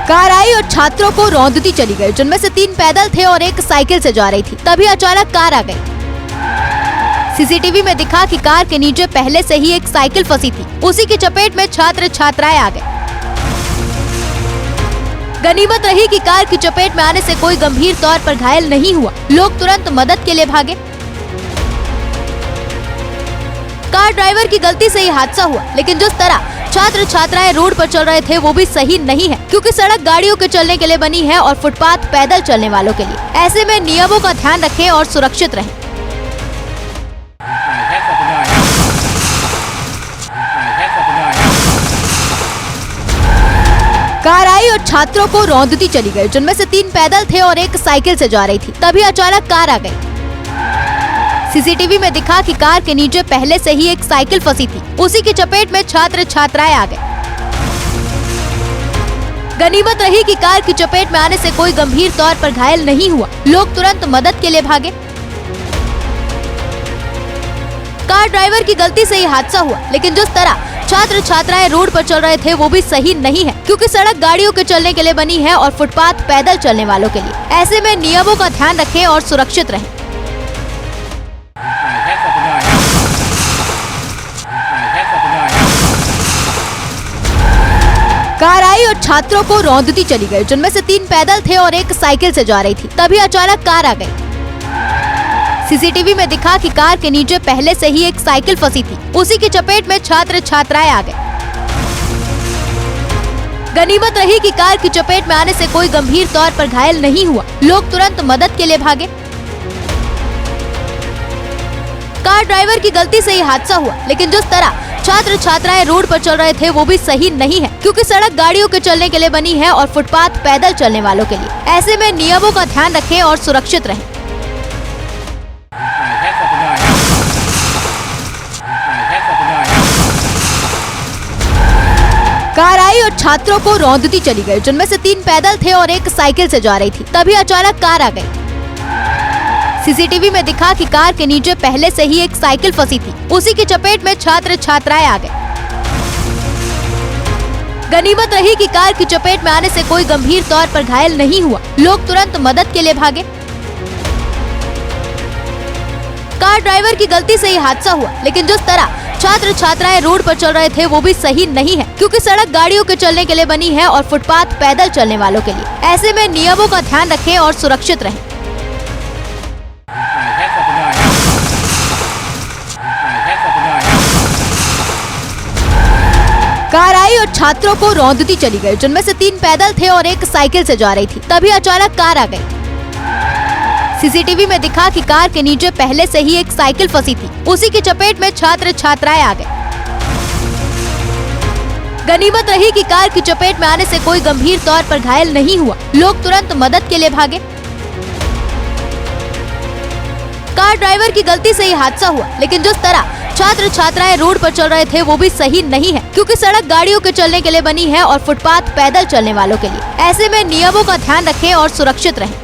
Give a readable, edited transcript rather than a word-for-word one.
Car आई और छात्रों को रौंदती चली गई, जिनमें से 3 पैदल थे और एक साइकिल से जा रही थी। तभी अचानक कार आ गई। सीसीटीवी में दिखा कि कार के नीचे पहले से ही एक साइकिल फंसी थी। उसी की चपेट में छात्र छात्राएं आ गए। गनीमत रही कि कार की चपेट में आने से कोई गंभीर तौर पर घायल नहीं हुआ। लोग तुरंत मदद के लिए भागे। कार ड्राइवर की गलती से ही हादसा हुआ, लेकिन जिस तरह छात्र छात्राएं रोड पर चल रहे थे वो भी सही नहीं है, क्योंकि सड़क गाड़ियों के चलने के लिए बनी है और फुटपाथ पैदल चलने वालों के लिए। ऐसे में नियमों का ध्यान रखें और सुरक्षित रहें। कार आई और छात्रों को रौंदती चली गई, जिनमें से 3 पैदल थे और एक साइकिल से जा रही थी। तभी अचानक कार आ गई। सीसीटीवी में दिखा कि कार के नीचे पहले से ही एक साइकिल फंसी थी। उसी की चपेट में छात्र छात्राएं आ गए। गनीमत रही कि कार की चपेट में आने से कोई गंभीर तौर पर घायल नहीं हुआ। लोग तुरंत मदद के लिए भागे। कार ड्राइवर की गलती से ही हादसा हुआ, लेकिन जिस तरह छात्र छात्राएं रोड पर चल रहे थे वो भी सही नहीं है, क्योंकि सड़क गाड़ियों के चलने के लिए बनी है और फुटपाथ पैदल चलने वालों के लिए। ऐसे में नियमों का ध्यान रखें और सुरक्षित रहें। कार आई और छात्रों को रौंदती चली गई, जिनमें से 3 पैदल थे और एक साइकिल से जा रही थी। तभी अचानक कार आ गई। सीसीटीवी में दिखा कि कार के नीचे पहले से ही एक साइकिल फंसी थी। उसी की चपेट में छात्र छात्राएं आ गए। गनीमत रही कि कार की चपेट में आने से कोई गंभीर तौर पर घायल नहीं हुआ। लोग तुरंत मदद के लिए भागे। कार ड्राइवर की गलती से ही हादसा हुआ, लेकिन जिस तरह छात्र छात्राएं रोड पर चल रहे थे वो भी सही नहीं है, क्योंकि सड़क गाड़ियों के चलने के लिए बनी है और फुटपाथ पैदल चलने वालों के लिए। ऐसे में नियमों का ध्यान रखें और सुरक्षित रहें। कार आई और छात्रों को रौंदती चली गई, जिनमें से 3 पैदल थे और एक साइकिल से जा रही थी। तभी अचानक कार आ गई। सीसीटीवी में दिखा कि कार के नीचे पहले से ही एक साइकिल फंसी थी। उसी की चपेट में छात्र छात्राएं आ गए। गनीमत रही कि कार की चपेट में आने से कोई गंभीर तौर पर घायल नहीं हुआ। लोग तुरंत मदद के लिए भागे। कार ड्राइवर की गलती से ही हादसा हुआ, लेकिन जिस तरह छात्र छात्राएं रोड पर चल रहे थे वो भी सही नहीं है, क्योंकि सड़क गाड़ियों के चलने के लिए बनी है और फुटपाथ पैदल चलने वालों के लिए। ऐसे में नियमों का ध्यान रखें और सुरक्षित रहें। कार आई और छात्रों को रौंदती चली गई, जिनमें से 3 पैदल थे और एक साइकिल से जा रही थी। तभी अचानक कार आ गई। सीसीटीवी में दिखा कि कार के नीचे पहले से ही एक साइकिल फंसी थी। उसी की चपेट में छात्र छात्राएं आ गए। गनीमत रही कि कार की चपेट में आने से कोई गंभीर तौर पर घायल नहीं हुआ। लोग तुरंत मदद के लिए भागे। कार ड्राइवर की गलती से ही हादसा हुआ, लेकिन जिस तरह छात्र छात्राएं रोड पर चल रहे थे वो भी सही नहीं है, क्योंकि सड़क गाड़ियों के चलने के लिए बनी है और फुटपाथ पैदल चलने वालों के लिए। ऐसे में नियमों का ध्यान रखें और सुरक्षित रहें।